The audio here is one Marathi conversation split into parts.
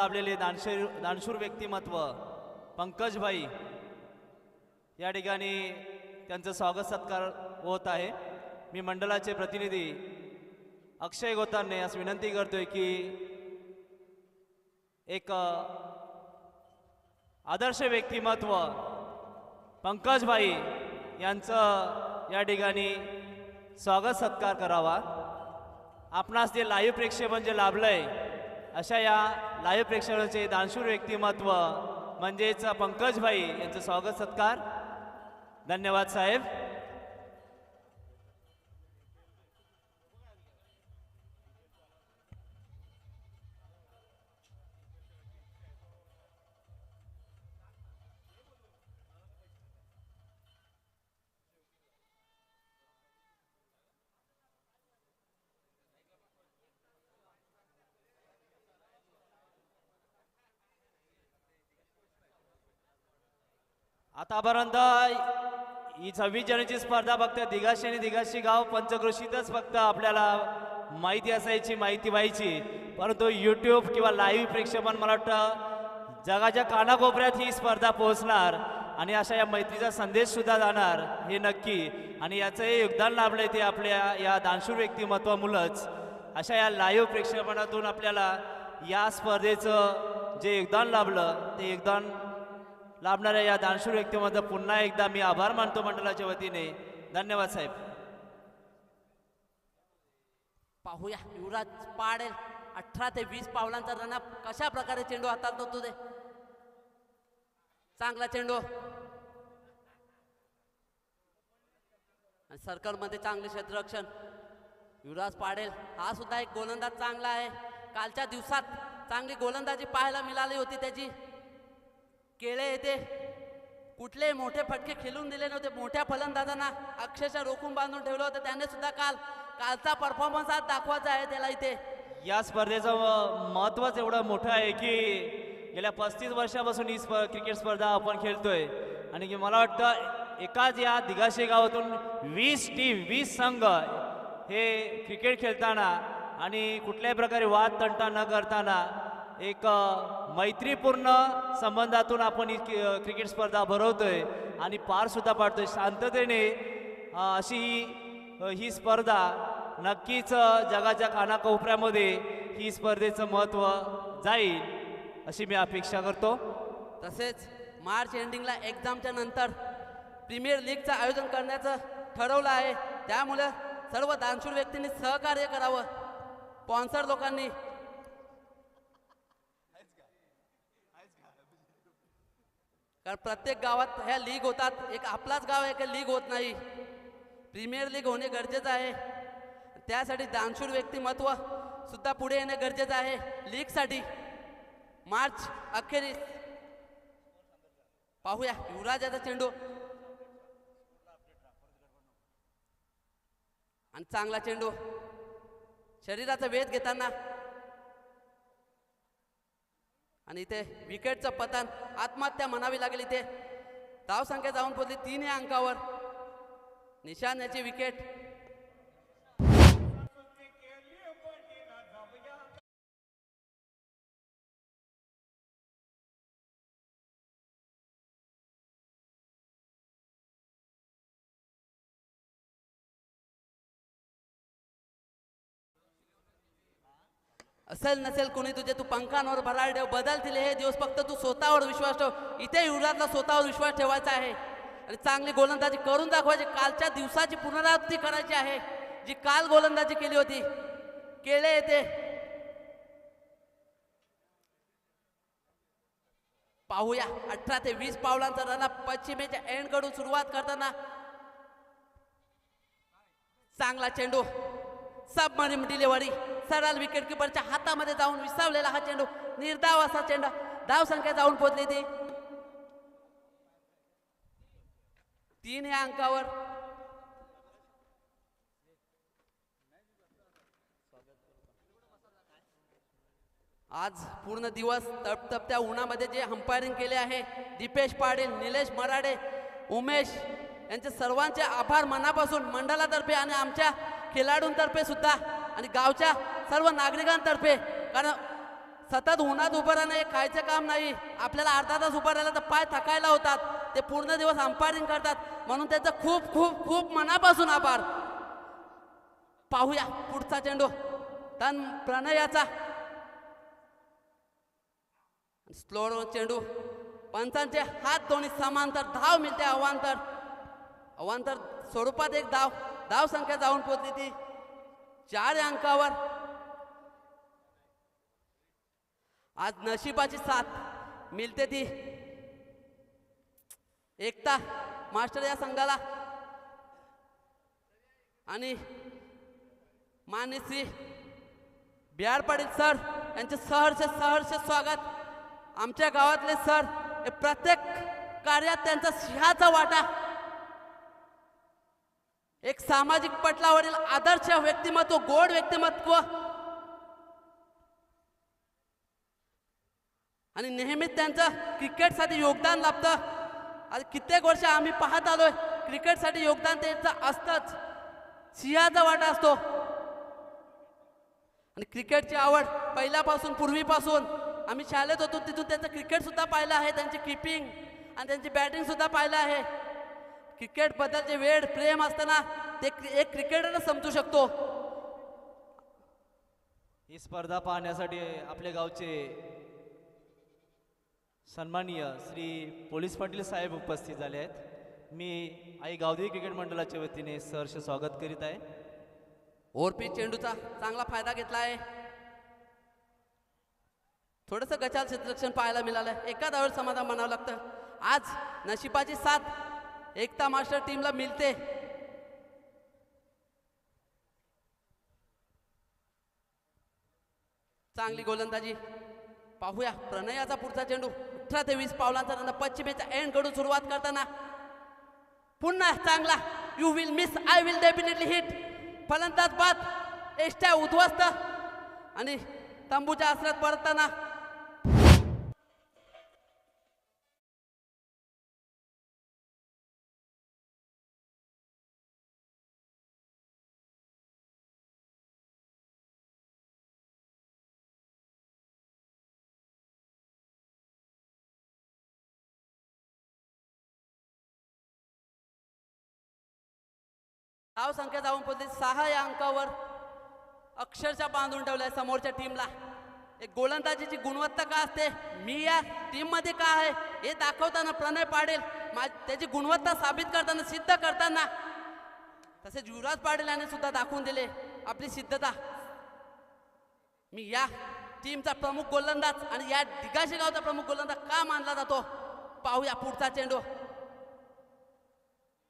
लाभलेले दानशूर व्यक्तिमत्व पंकजभाई या ठिकाणी त्यांचं स्वागत सत्कार होत आहे। मी मंडळाचे प्रतिनिधी अक्षय गोतारने यास विनंती करतोय की एक आदर्श व्यक्तिमत्व पंकजभाई यांचं या ठिकाणी स्वागत सत्कार करावा। आपणास ते लाईव्ह प्रेक्षेपण जे लाभलंय अशा या लाईव्ह प्रेक्षणाचे दानशूर व्यक्तिमत्व म्हणजेच पंकजभाई यांचं स्वागत सत्कार। धन्यवाद साहेब। आतापर्यंत ही 26 जणांची स्पर्धा फक्त दिघाशी आणि दिघाशी गाव पंचक्रोशीतच फक्त आपल्याला माहिती असायची, माहिती व्हायची, परंतु यूट्यूब किंवा लाईव्ह प्रेक्षेपण मला वाटतं जगाच्या कानाकोपऱ्यात ही स्पर्धा पोहोचणार आणि अशा या मैत्रीचा संदेश सुद्धा जाणार हे नक्की। आणि याचं हे योगदान लाभलंय ते आपल्या या दानशूर व्यक्तिमत्वामुळंच। अशा या लाईव्ह प्रेक्षेपणातून आपल्याला या स्पर्धेचं जे योगदान लाभलं ते योगदान लाभणाऱ्या या दानशूर व्यक्तिमत्व पुन्हा एकदा मी आभार मानतो मंडळाच्या वतीने। धन्यवाद साहेब। पाहूया युवराज पाडेल 18 ते 20 पावलांचा रनअप कशा प्रकारे चेंडू हातात होतो ते। चांगला चेंडू सर्कल मध्ये चांगले क्षेत्ररक्षण युवराज पाडेल हा सुद्धा एक गोलंदाज चांगला आहे। कालच्या दिवसात चांगली गोलंदाजी पाहायला मिळाली होती त्याची। केळे येते कुठले मोठे फटके खेळून दिले नव्हते, मोठ्या फलंदाजांना अक्षरशः रोखून बांधून ठेवलं होतं त्याने सुद्धा। कालचा परफॉर्मन्स आज दाखवायचा आहे त्याला इथे। या स्पर्धेचं महत्त्वच एवढं मोठं आहे की गेल्या 35 वर्षापासून ही क्रिकेट स्पर्धा आपण खेळतोय आणि की मला वाटतं एकाच या दिघाशी गावातून 20 टीम 20 संघ हे क्रिकेट खेळताना आणि कुठल्याही प्रकारे वाद तंटा न करताना एक मैत्रीपूर्ण संबंधातून आपण ही क्रिकेट स्पर्धा भरवतोय आणि पार सुद्धा पाडतोय शांततेने। अशी ही स्पर्धा नक्कीच जगाच्या कानाकोपऱ्यामध्ये ही स्पर्धेचं महत्त्व जाईल अशी मी अपेक्षा करतो। तसेच मार्च एंडिंगला एक्झामच्या नंतर प्रीमियर लीगचं आयोजन करण्याचं ठरवलं आहे, त्यामुळे सर्व दानशूर व्यक्तींनी सहकार्य करावं। स्पॉन्सर लोकांनी कारण प्रत्येक गावात ह्या लीग होतात, एक आपलाच गाव आहे की लीग होत नाही। प्रीमियर लीग होणे गरजेचं आहे, त्यासाठी दानशूर व्यक्तिमत्व सुद्धा पुढे येणे गरजेचं आहे लीगसाठी। मार्च अखेरीस पाहूया युवराजाचा चेंडू आणि चांगला चेंडू शरीराचा वेध घेताना आणि इथे विकेटचं पतन आत्महत्या म्हणावी लागेल। इथे धावसंख्या जाऊन पोहोचली 3 या अंकावर। निशान याची विकेट। असेल नसेल कोणी तुझे तू पंखांवर भराळ ठेव, बदलतील हे दिवस, फक्त तू स्वतःवर विश्वास ठेव। इथे युवराजला स्वतःवर विश्वास ठेवायचा आहे आणि चांगली गोलंदाजी करून दाखवायची। कालच्या दिवसाची पुनरावृत्ती करायची आहे जी काल गोलंदाजी केली होती। केळे येते पाहूया 18 ते 20 पावलांचा रनअप पश्चिमेच्या एंड कडून सुरुवात करताना चांगला चेंडू सबमरीन डिलिव्हरी सरळ विकेट कीपरच्या हातामध्ये जाऊन विसावलेला हा चेंडू निर्धाव असा चेंडू। धाव संख्या जाऊन पोहोचली ती 3 या अंकावर। आज पूर्ण दिवस तपतपत्या उन्हामध्ये जे अंपायरिंग केले आहे दीपेश पाटील, निलेश मराडे, उमेश यांचे सर्वांचे आभार मनापासून मंडळातर्फे आणि आमच्या खेळाडूंतर्फे सुद्धा आणि गावच्या सर्व नागरिकांतर्फे। कारण सतत उन्हात उभं राहणं हे खायचं काम नाही. आपल्याला अर्धा तास उभं राहिलं तर पाय थकायला होतात. ते पूर्ण दिवस अंपायरिंग करतात, म्हणून त्यांचा खूप खूप खूप मनापासून आभार. पाहूया पुढचा चेंडू तन प्रणयाचा. स्लो चेंडू, पंचांचे हात दोन्ही समांतर, धाव मिळते अवांतर. अवांतर स्वरूपात एक धाव. धाव संख्या जाऊन पोहोचली ती 4 अंकावर. आज नशिबाची साथ मिळते ती एकता मास्टर या संघाला. आणि मान्य श्री बिहार पाटील सर यांचे सहर्ष सहर्ष स्वागत. आमच्या गावातले सर हे प्रत्येक कार्यात त्यांचा सिंहाचा वाटा. एक सामाजिक पटलावरील आदर्श व्यक्तिमत्व, गोड व्यक्तिमत्व, आणि नेहमीच त्यांचं क्रिकेटसाठी योगदान लाभतं. आज कित्येक वर्ष आम्ही पाहत आलोय क्रिकेटसाठी योगदान त्यांचं असतंच. सिंहाचा वाटा असतो. आणि क्रिकेटची आवड पहिल्यापासून, पूर्वीपासून आम्ही शाळेत होतो तिथून त्यांचं क्रिकेट सुद्धा पाहिलं आहे, त्यांची किपिंग आणि त्यांची बॅटिंग सुद्धा पाहिलं आहे. क्रिकेट बद्दलचे वेळ प्रेम असताना ते एक क्रिकेटरच समजू शकतो. ही स्पर्धा पाहण्यासाठी आपल्या गावचे सन्माननीय श्री पोलीस पाटील साहेब उपस्थित झाले आहेत. मी आई गावदेवी क्रिकेट मंडळाच्या वतीने सहर्ष स्वागत करीत आहे. ओरपी चेंडूचा चांगला फायदा घेतला आहे. थोडंसं गचाल क्षेत्ररक्षण पाहायला मिळालं. एका धावेवर समाधान म्हणावं लागतं. आज नशिबाची साथ एकता मास्टर टीमला मिळते. चांगली गोलंदाजी. पाहूया प्रणयाचा पुढचा चेंडू. 18 ते 20 पावलांचा नंतर पश्चिमेच्या एंड कडून सुरुवात करताना पुन्हा चांगला. You will miss, I will definitely hit. फलंदाज बाद, एष्ट्या उद्ध्वस्त आणि तंबूच्या आसरात परतताना धाव संख्या जाऊन पोहोचली 6 या अंकावर. अक्षरशः बांधून ठेवलाय समोरच्या टीमला. एक गोलंदाजीची गुणवत्ता का असते, मी या टीम मध्ये का आहे हे दाखवताना प्रणय पाटील त्याची गुणवत्ता साबित करताना, सिद्ध करताना, तसेच युवराज पाटील यांनी सुद्धा दाखवून दिले आपली सिद्धता. मी या टीमचा प्रमुख गोलंदाज आणि या दिगाशी गावचा प्रमुख गोलंदाज का मानला जातो. पाहूया पुढचा चेंडू.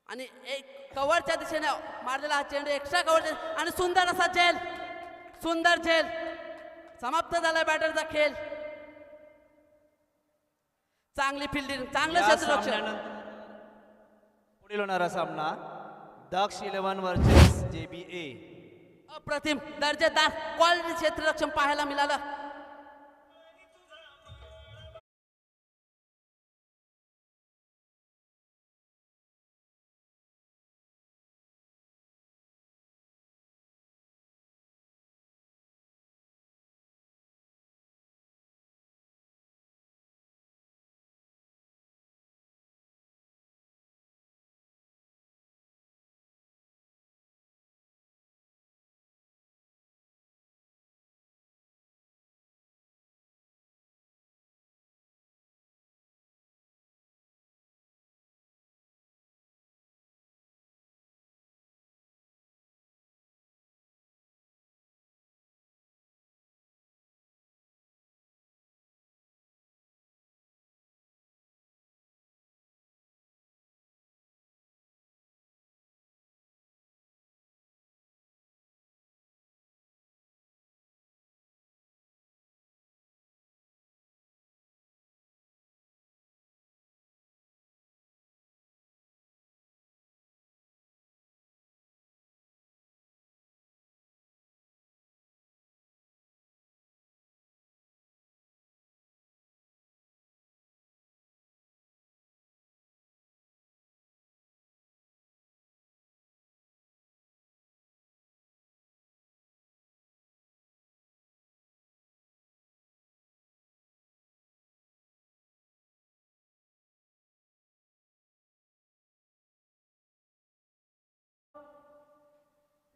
आणि एक कव्हरच्या दिशेने मारलेला हा चेंडू, एक्स्ट्रा कव्हर आणि सुंदर असा झेल. सुंदर झेल. समाप्त झाला बॅटरचा खेळ. चांगली फिल्डिंग, चांगलं क्षेत्ररक्षण. पुढील होणारा सामना दक्ष 11 वर्सेस JBA. अप्रतिम दर्जेदार क्वालिटी क्षेत्ररक्षण पाहायला मिळालं.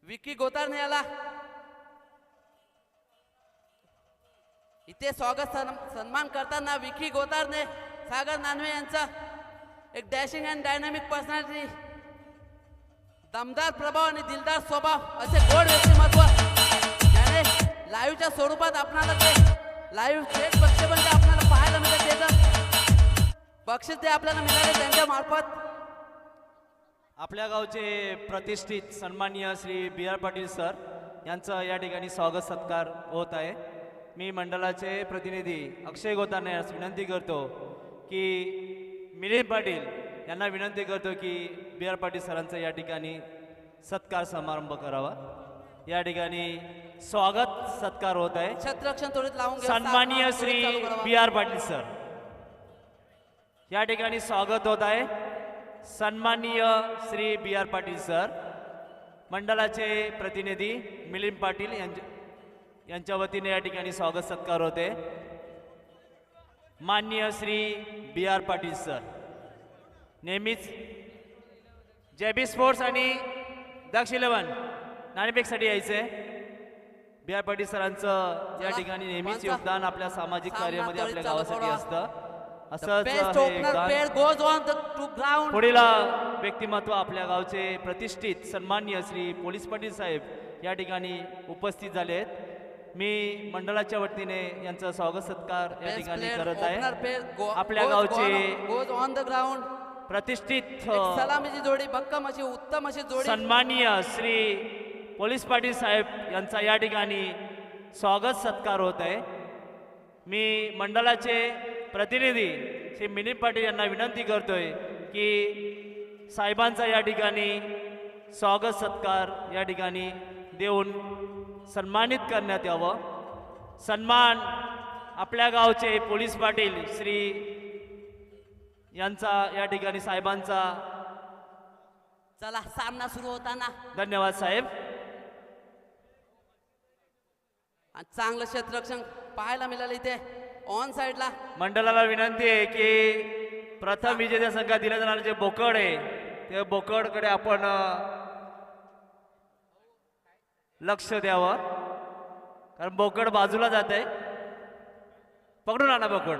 विकी गोतारने याला इथे स्वागत सन्मान करताना विकी गोतारने सागर नानवे यांचा एक डॅशिंग अँड डायनामिक पर्सनॅलिटी, दमदार प्रभाव आणि दिलदार स्वभाव असे गोड व्यक्तिमत्व ज्याने लाईव्हच्या स्वरूपात आपणाला ते लाईव्ह थेट प्रक्षेपण जे आपल्याला पाहायला मिळते त्याचं बक्षीस ते आपल्याला मिळाले त्यांच्या मार्फत. आपल्या गावचे प्रतिष्ठित सन्माननीय श्री बी आर पाटील सर यांचं या ठिकाणी स्वागत सत्कार होत आहे. मी मंडळाचे प्रतिनिधी अक्षय गोताने यास विनंती करतो की मिलिंद पाटील यांना विनंती करतो की बी आर पाटील सरांचा या ठिकाणी सत्कार समारंभ करावा. या ठिकाणी स्वागत सत्कार होत आहे. छत्ररक्षण त्वरित लावून घ्या. सन्माननीय चालू श्री करावा. बी आर पाटील सर या ठिकाणी स्वागत होत आहे. सन्माननीय श्री बी आर पाटील सर, मंडळाचे प्रतिनिधी मिलिंद पाटील यांच्या वतीने या ठिकाणी स्वागत सत्कार होते. माननीय श्री बी आर पाटील सर नेहमीच जेबी स्पोर्ट्स आणि दक्ष 11 नाणेफेकसाठी यायचे. बी आर पाटील सरांचं या ठिकाणी नेहमीच योगदान आपल्या सामाजिक कार्यामध्ये आपल्या गावासाठी असतं. असंच बेस्ट हे ओपनर योगदान pair goes on the two ground. पुढील व्यक्तिमत्व आपल्या गावचे प्रतिष्ठित सन्माननीय श्री पोलीस पाटील साहेब या ठिकाणी उपस्थित झाले आहेत. मी मंडळाच्या वतीने यांचा स्वागत सत्कार या ठिकाणी करत आहे. आपल्या गावचे गोज ऑन द ग्राउंड प्रतिष्ठित सलामीची जोडी भक्कम अशी उत्तम अशी जोडी. सन्माननीय श्री पोलीस पाटील साहेब यांचा या ठिकाणी स्वागत सत्कार होत आहे. मी मंडळाचे प्रतिनिधी श्री मिलिंद पाटील यांना विनंती करतोय की साहेबांचा या ठिकाणी स्वागत सत्कार या ठिकाणी देऊन सन्मानित करण्यात यावं. सन्मान आपल्या गावचे पोलीस पाटील श्री यांचा या ठिकाणी साहेबांचा. चला सामना सुरू होताना धन्यवाद साहेब. आणि चांगलं क्षेत्ररक्षण पाहायला मिळालं इथे ऑन साइडला. मंडळाला विनंती आहे की प्रथम विजेत्या संघात दिलं जाणारे जे बोकड आहे ते बोकडकडे आपण लक्ष द्यावं, कारण बोकड बाजूला जात आहे. पकडून आणा बोकड.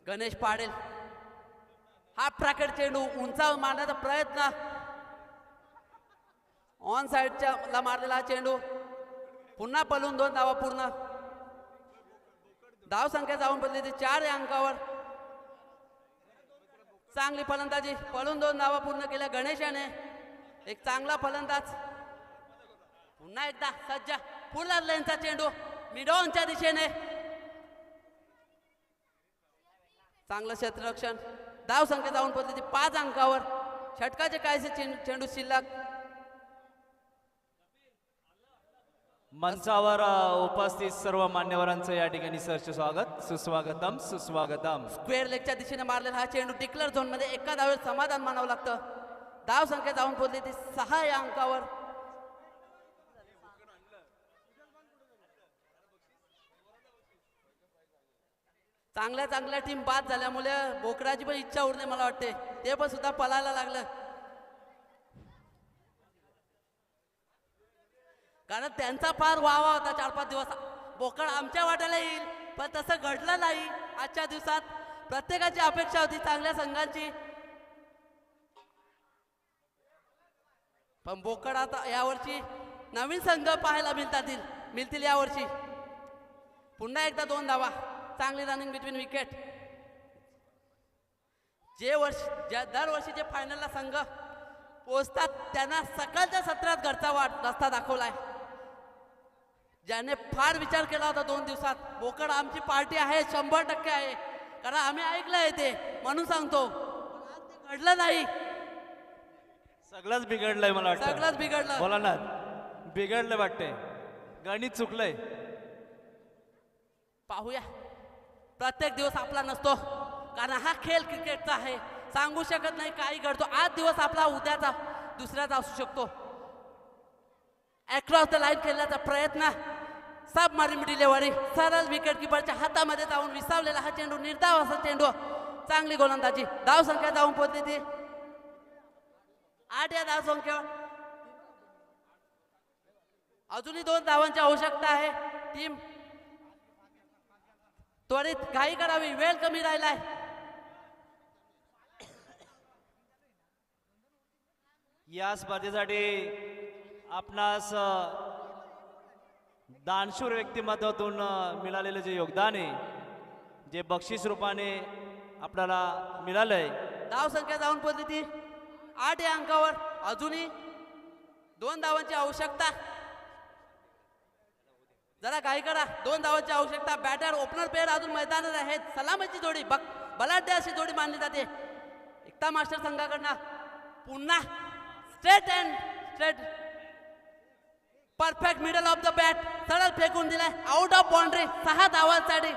गणेश पाडेल हा प्रॅकेट चेंडू उंचावर मारण्याचा प्रयत्न. ऑन साइडच्या ला मारलेला हा चेंडू पुन्हा पलून 2 धावा पूर्ण. धाव संख्या जाऊन पडली ती 4 या अंकावर. चांगली फलंदाजी, पळून 2 धावा पूर्ण केल्या गणेशाने. एक चांगला फलंदाज. पुन्हा एकदा सज्ज पुढला लेनचा चेंडू मिडॉनच्या दिशेने. चांगलं क्षेत्ररक्षण. धाव संख्या जाऊन पडली ती 5 अंकावर. षटकाचे काहीसे चेंडू शिल्लक. मंचावर उपस्थित सर्व मान्यवरांचं या ठिकाणी सरचे स्वागत. सुस्वागतम सुस्वागतम. स्क्वेअर लेगच्या दिशेने मारलेला हा चेंडू डिक्लेअर झोन मध्ये एका धावेत समाधान मानावं लागतं. धाव संख्या जाऊन पोहोचली ती 6 या अंकावर. चांगल्या टीम बाद झाल्यामुळे बोकडाची पण इच्छा उरणे मला वाटते. ते पण सुद्धा पळायला लागलं, कारण त्यांचा फार वावा होता 4-5 दिवस. बोकड आमच्या वाट्याला येईल पण तसं घडलं नाही. आजच्या दिवसात प्रत्येकाची अपेक्षा होती चांगल्या संघांची, पण बोकड आता यावर्षी नवीन संघ पाहायला मिळतील यावर्षी. पुन्हा एकदा 2 धावा. चांगली रनिंग बिटवीन विकेट. दरवर्षी जे फायनलला संघ पोहोचतात त्यांना सकाळच्या सत्रात घरचा रस्ता दाखवलाय. ज्याने फार विचार केला होता 2 दिवसात बोकड आमची पार्टी आहे, 100% आहे, कारण आम्ही ऐकलंय ते म्हणून सांगतो. ते घडलं नाही. सगळंच बिघडलंय मला वाटतं. सगळंच बिघडलं. बोला ना. बिघडलं वाटतंय. गणित चुकलंय. पाहूया. प्रत्येक दिवस आपला नसतो, कारण हा खेळ क्रिकेटचा आहे. सांगू शकत नाही काही घडतो. आज दिवस आपला उद्याचा दुसऱ्याचा असू शकतो. अक्रॉस द लाईन खेळण्याचा प्रयत्न. Submarine delivery. सरळ विकेट किपरच्या हातामध्ये जाऊन विसावलेला हा चेंडू. निर्धाव असा चेंडू. चांगली गोलंदाजी. धाव संख्या जाऊन पोहोचली ती 8 या धाव संख्येवर. अजूनही 2 धावांची आवश्यकता आहे. टीम त्वरित घाई करावी, वेळ कमी राहिलाय. या स्पर्धेसाठी आपणास दानशूर व्यक्तिमत्वातून मिळालेले जे योगदान आहे, जे बक्षीस रूपाने आपल्याला मिळालंय, धाव संख्या जाऊन पोहोचली ती 8 या अंकावर. अजूनही 2 धावांची आवश्यकता. जरा घाई करा, 2 धावांची आवश्यकता. बॅटर ओपनर प्लेयर अजून मैदानात आहेत. सलामीची जोडी बलाढ्य अशी जोडी मानली जाते. एकता मास्टर संघाकडनं पुन्हा straight perfect middle of the bat सरळ फेकून दिलाय. Out of boundary. 6 धावांसाठी